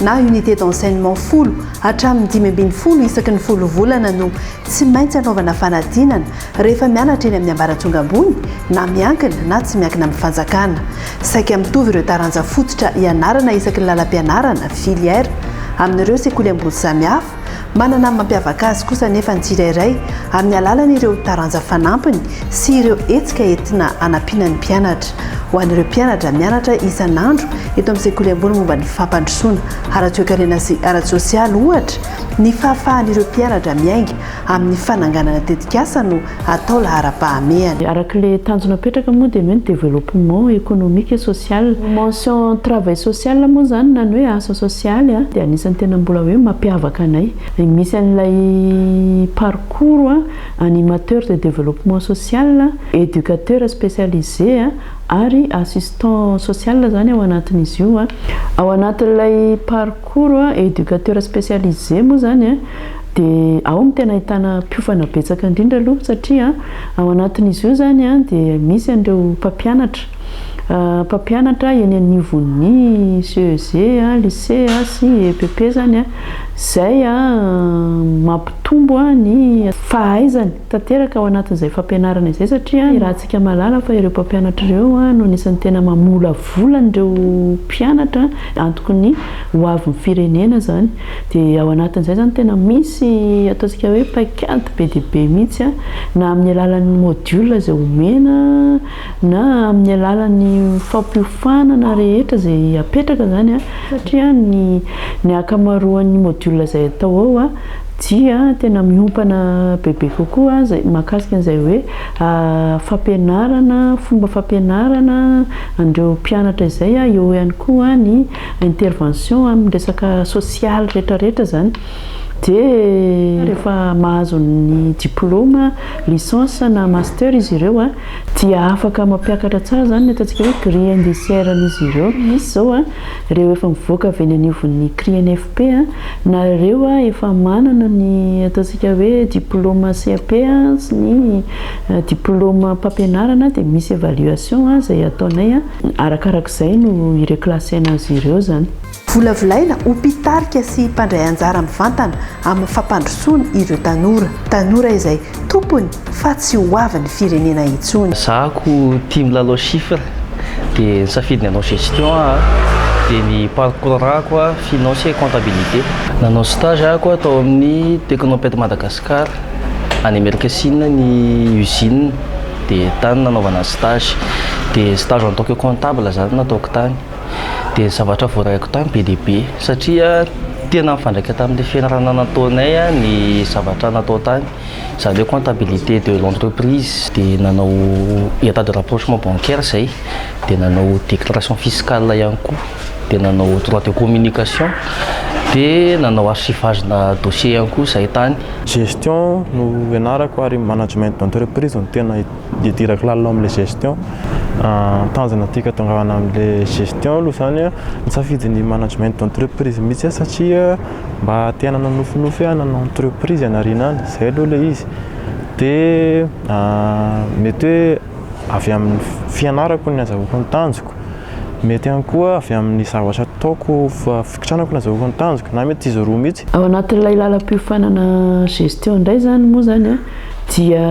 na unité d'enseignement folo hatramin'ny 5 isaky ny 10 volana no tsy maintsy anaovana fanadinana rehefa mianatra eny amin'ny ambaratonga ambony na miankina na tsy miankina amin'ny fanjakana. Saika mitovy ireo taranja fototra ianarana isaky ny lalam-pianarana filière amin'ireo sekoly ambony samihafa. Manana mampiavaka azy kosa nefa ny tsirairay amin'ny alalan'ireo taranja fanampiny sy ireo hetsika entina anampinan'ny mpianatra. Ho an'ireo mpianatra mianatra isan'andro eto amin'ny sekoly ambony momba ny fampandrosoana ara-toe-karena sy ara-tsosialy ohatra ny fahafahan'ireo mpianatra miainga amin'ny fananganana tetikasa no atao lahara-pahamehany. Arak'ilay tanjona petraka moa dia hoe développement économique et social. Mention travail social moa zany na hoe asa sosialy dia anisan'ny tena mbola hoe mampiavaka anay. Misy an'ilay parcours animateur de développement social, éducateur spécialisé ary assistant social zany ao anatin'izy io. Ao anatin'ilay parcours éducateur spécialisé moa zany dia ao no tena ahitana mpiofana betsaka indrindra aloha satria ao anatin'izy io zany dia misy an'ireo mpampianatra eny anivon'ny CEG, lycée sy EPP zany zay mampitombo ny fahaizany tanteraka ao anatin'izay fampianarana izay satria raha antsika malala fa ireo mpampianatra ireo no anisan'ny tena mamolavola ireo mpianatra antoko ny hoavin'ny firenena zany. Dia ao anatin'izay zany tena misy ataontsika hoe paikady be dia be mihitsy na amin'ny alalan'ny module izay omena na amin'ny alalan'ny fampiofanana rehetra izay apetraka zany satria ny akamaroan'ny module izay atao ao dia tena miompana bebe kokoa zay mahakasika an'izay hoe fampianarana, fomba fampianarana andreo mpianatra izay eo ihany koa ny intervention amin'ny resaka sosialy rehetrarehetra zany. Dia rehefa mahazo ny diplôme, licence na master izy ireo dia afaka mampiakatra tsara zany ataontsika hoe grille indiciaire-n'izy ireo. Misy zao ireo efa mivoaka avy eny anivon'ny CRINFP na ireo efa manana ny ataontsika hoe diplôme CAP sy ny diplôme mpampianarana dia misy évaluation izay ataonay arakarak'izay no ireklassena azy ireo zany. Volavolaina ho mpitarika sy mpandray anjara mivantana amin'ny fampandrosoana ireo tanora izay tompony fa tsy hoavin'ny firenena intsony. Zahako tia milalao chiffre dia nisafidy ny hanao gestion dia ny parcours rako finance et comptabilité. Nanao stage ako atao amin'ny Technoped Madagascar any Amerika Sina ny usine dia tany nanaovana stage dia stage en tant que comptable zany nataoko tany. Dia zavatra voaraiko tany be dia be satria tena mifandraika tamin'ilay fianarana nataonay ny zavatra natao tany izany hoe comptabilité de l'entreprise. Dia nanao état de rapprochement bancaire zay, dia nanao déclaration fiscale ihany koa, dia nanao droit de communication, dia nanao archivage na dossier ihany koa zay tany. Gestion no ianarako ary management d'entreprise no tena idirako lalao amin'ilay gestion. Tanjona tika tongavana amin'ilay gestion aloha zany nisafidy ny management d'entreprise mihitsy satria mba tena nanofinofy nanao entreprise ianarana any zay aloha ilay izy. Dia mety hoe avy amin'ny fianarako ny azahoako ny tanjoko, mety ihany koa avy amin'ny zavatra ataoko fikitranako ny azahoako ny tanjoko na mety izy roa mihitsy. Ao anatin'ilay lalam-piofanana gestion indray zany moa zany dia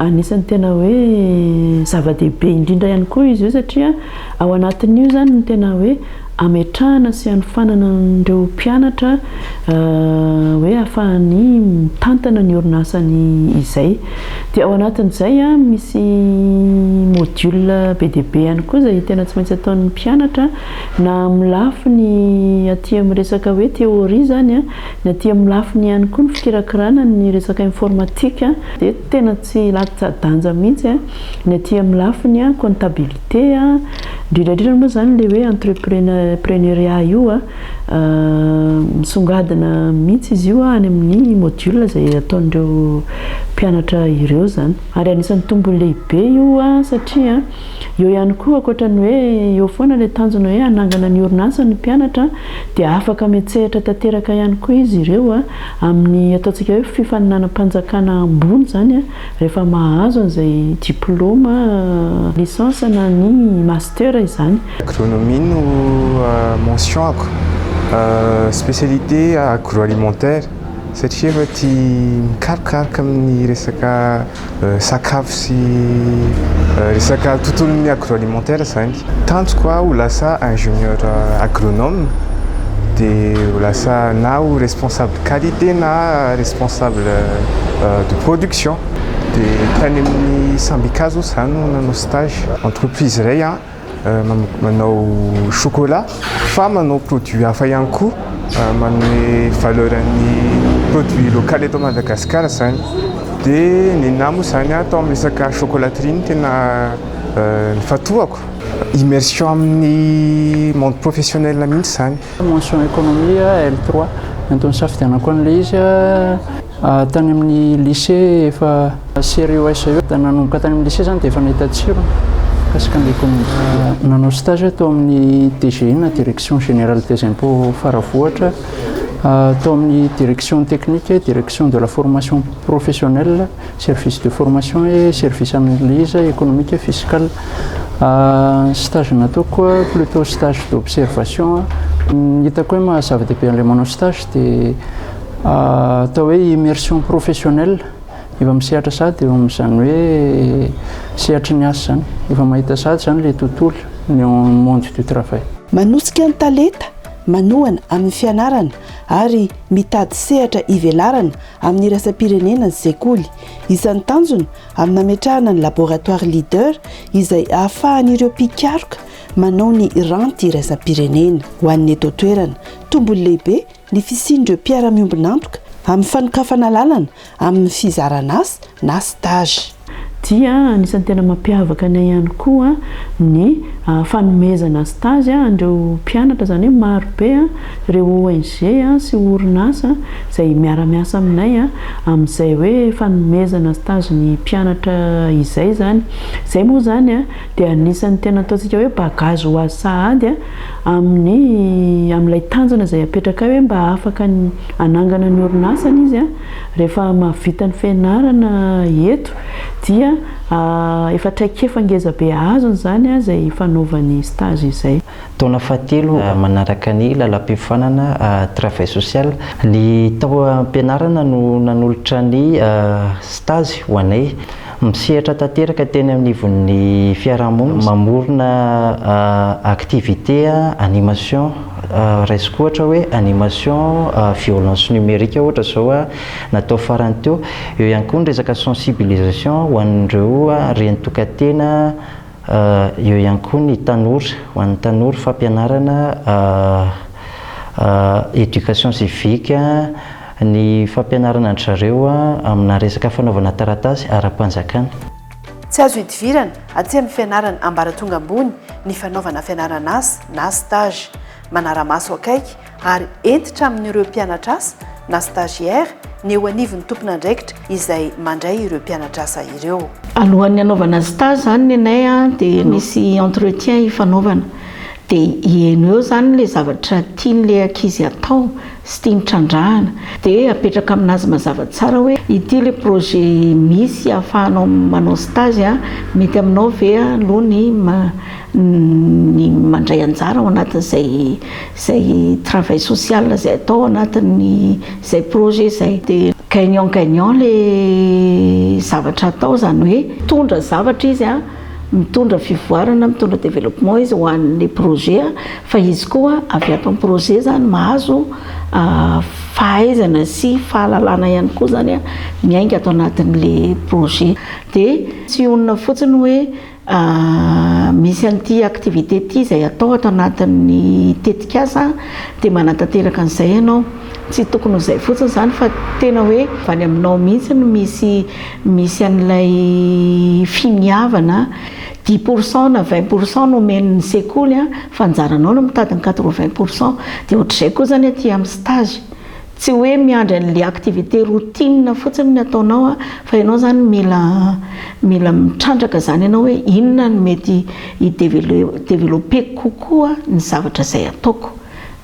anisan'ny tena hoe zava-dehibe indrindra ihany koa izy io satria ao anatin'io zany no tena hoe ametrahana sy anofanana ireo mpianatra hoe ahafahany mitantana ny orinasany izay. Dia ao anatin'izay misy module be dia be ihany koa izay tena tsy maintsy ataon'ny mpianatra na amin'ny lafiny aty amin'ny resaka hoe théorie zany ny aty amin'ny lafiny ihany koa ny fikirakirana ny resaka informatique dia tena tsy latsa-danja mihitsy ny aty amin'ny lafiny comptabilité indrindrandrindra moa zany le hoe entrepreneuriat io misongadina mihitsy izy io any amin'ny module izay ataon'ireo mpianatra ireo zany. Ary anisan'ny tombony lehibe io satria eo ihany koa ankoatran'ny hoe eo foana ilay tanjona hoe hanangana ny orinasa ny mpianatra dia afaka metsehatra tanteraka ihany koa izy ireo amin'ny ataontsika hoe fifaninanam-panjakana ambony zany rehefa mahazo an'izay diplôme, licence na ny master izany. Agronomie no mention ako spécialité agroalimentaire satria efa tia mikarokaroka amin'ny resaka sakafo sy resaka tontolon'ny agroalimentaire zany. Tanjoko ho lasa ingénieur agronome dia ho lasa na ho responsable qualité na responsable de production. Dia tany amin'ny Sambikazo zany no nanao stage entreprise iray manao chocolat fa manao produit hafa ihany koa manome valeur an'ny produit local eto Madagasikara zany. Dia ny namo zany atao amin'ny resaka chocolaterie no tena nifatohako. Immersion amin'ny monde professionnel mihitsy zany. Mention économie L3 antony safidianako an'ilay izy tany amin'ny lycée efa CREOS io nanomboka tany amin'ny lycée zany dia efa nahita tsiro kasika ny économie. Nanao stage tao amin'ny DGI na direction générale des impôts Faravohatra, tao amin'ny direction technique, direction de la formation professionnelle, service de formation et service analyse économique et fiscale. Stage nataoko plutôt stage d'observation. Hitako hoe mahazava-dehibe an'ilay manao stage dia atao hoe immersion professionnelle. Efa misehatra sady eo amin'izany hoe sehatry ny asa zany, efa mahita sady zany ilay tontolo ny monde du travail. Manosika ny talenta, manohana amin'ny fianarana ary mitady sehatra ivelarana amin'ny iraisam-pirenena ny sekoly. Isan'ny tanjona amin'ny ametrahana ny laboratoire leader izay ahafahan'ireo mpikaroka manao ny ranty iraisam-pirenena. Ho an'ny eto toerana, tombony lehibe ny fisian'ireo mpiara-miombonantoka amin'ny fanokafana lalana amin'ny fizarana asa na stage. Dia anisan'ny tena mampiavaka anay ihany koa ny fanomezana stage andreo mpianatra zany hoe maro be ireo ONG sy orinasa izay miara-miasa aminay amin'izay hoe fanomezana stage ny mpianatra izay zany. Izay moa zany dia anisan'ny tena ataontsika hoe bagage ho azy sahady amin'ilay tanjona izay apetraka hoe mba afaka anangana ny orinasany izy rehefa mahavita ny fianarana eto dia efa traikefa ngeza be azony zany izay fanaovany stage izay. Taona fahatelo manaraka ny lalam-pifanana travail social. Ny tao am-pianarana no nanolotra ny stage ho anay. Misehatra tanteraka teny amin'ny ivon'ny fiarahamonina mamorona activité animation raisiko ohatra hoe animation violence numérique ohatra zao natao farany teo. Eo ihany koa ny resaka sensibilisation ho an'ireo reny-tokantena, eo ihany koa ny tanora ho an'ny tanora fampianarana éducation civique, ny fampianarana ny zareo amina resaka fanaovana taratasy ara-panjakana. Tsy azo hidivirana aty amin'ny fianarana ambaratonga ambony ny fanaovana fianarana asa na stage. Manara-maso akaiky ary entitra amin'ireo mpianatra asa na stagiaire ny eo anivon'ny tompon'andraikitra izay mandray ireo mpianatra asa ireo. Alohan'ny anaovana stage zany nenay dia misy entretien ifanaovana. Dia hieno eo zany le zavatra tian'ilay ankizy atao sy tia mitrandrahana. Dia apetraka aminazy mazava tsara hoe ity le projet misy ahafahanao manao stage mety aminao ve aloha ny mandray anjara ao anatin'izay travail social izay atao anatin'izay projet izay. Dia gagnant le zavatra atao zany hoe mitondra zavatra izy mitondra fivoarana, mitondra développement izy ho an'ilay projet fa izy koa avy ato amin'ny projet zany mahazo fahaizana sy fahalalana ihany koa zany miainga ato anatin'ilay projet. Dia tsy onona fotsiny hoe misy an'ity activité ity izay atao ato anatin'ny tetikasa dia manatanteraka an'izay ianao. Tsy tokony izay fotsiny zany fa tena hoe vany aminao mihitsy misy an'ilay fimiavana 10% na 20% no omen'ny sekoly fa anjaranao no mitady ny 80%. Dia ohatr'izay koa zany aty amin'ny stage. Tsy hoe miandry an'ilay activité routine fotsiny ny ataonao fa ianao zany mila mitrandraka zany ianao hoe inona no mety hidevelopeko kokoa ny zavatra izay ataoko.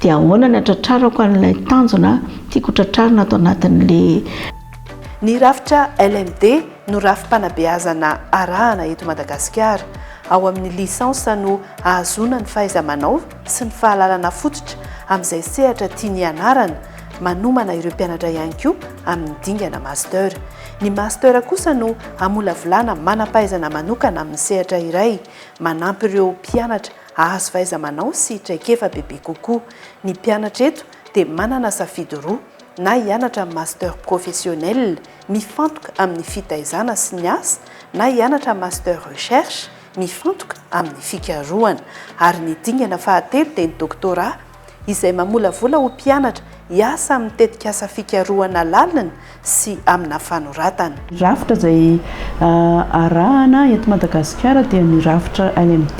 Dia ahoana ny atratrarako an'ilay tanjona tiako tratrarina ato anatin'ilay. Ny rafitra LMD no rafim-panabeazana arahana eto Madagasikara. Ao amin'ny lisansa no ahazona ny fahaiza-manao sy ny fahalalana fototra amin'izay sehatra tia ny anarana manomana ireo mpianatra ihany koa amin'ny dingana master. Ny master kosa no amolavolana manam-pahaizana manokana amin'ny sehatra iray, manampy ireo mpianatra ahazo fahaiza-manao sy traikefa bebe kokoa. Ny mpianatra eto dia manana safidy roa, na hianatra amin'ny master professionnel mifantoka amin'ny fitaizana sy ny asa, na hianatra master recherche mifantoka amin'ny fikarohana, ary ny dingana fahatelo dia ny doctorat izay mamolavola ho mpianatra hiasa amin'ny tetika asa fikarohana lalina sy amina fanoratana. Rafitra izay arahana eto Madagasikara dia ny rafitra LMD.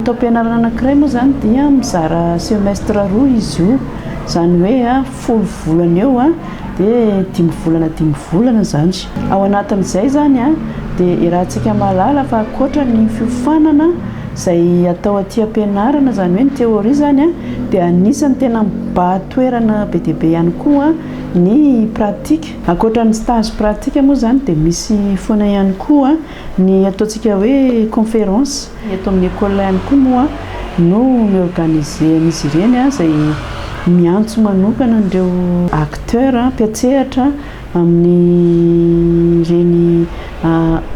Taom-pianarana anankiray moa zany dia mizara semestre roa izy io, zany hoe 10 volana eo dia 10 volana zany. Ao anatin'izay zany dia rahantsika mahalala fa ankoatra ny fiofanana izay atao aty am-pianarana, zany hoe ny teoria zany dia anisany tena mibahatoerana be dia be ihany koa ny pratika. Ankoatra ny stage pratika moa zany dia misy foana ihany koa ny ataontsika hoe conférence eto amin'ny école ihany koa moa no miorganisen'izy ireny izay miantso manokana ireo acteur mpiatsehatra amin'ny ireny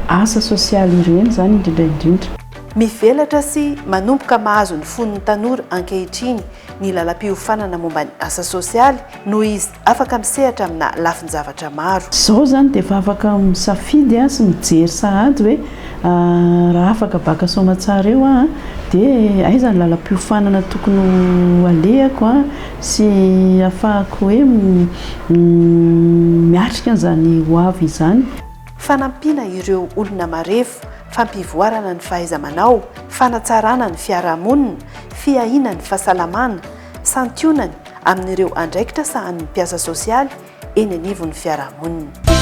asa sosialy ireny zany indrindra. Mivelatra sy manomboka mahazo ny fon'ny tanora ankehitriny ny lalam-piofanana momba ny asa sosialy noho izy afaka misehatra amina lafin-javatra maro. Izao zany dia efa afaka misafidy sy mijery sahady hoe raha afaka baka somatsara eo dia aiza ny lalam-piofanana tokony alehako sy afahako hoe miatrika an'izany ho avy izany. Fanampiana ireo olona marefo, fampivoarana ny fahaiza-manao, fanatsarana ny fiarahamonina, fiahiana ny fahasalamana, santionany amin'ireo andraikitra sahan'ny mpiasa sosialy eny anivon'ny fiarahamonina.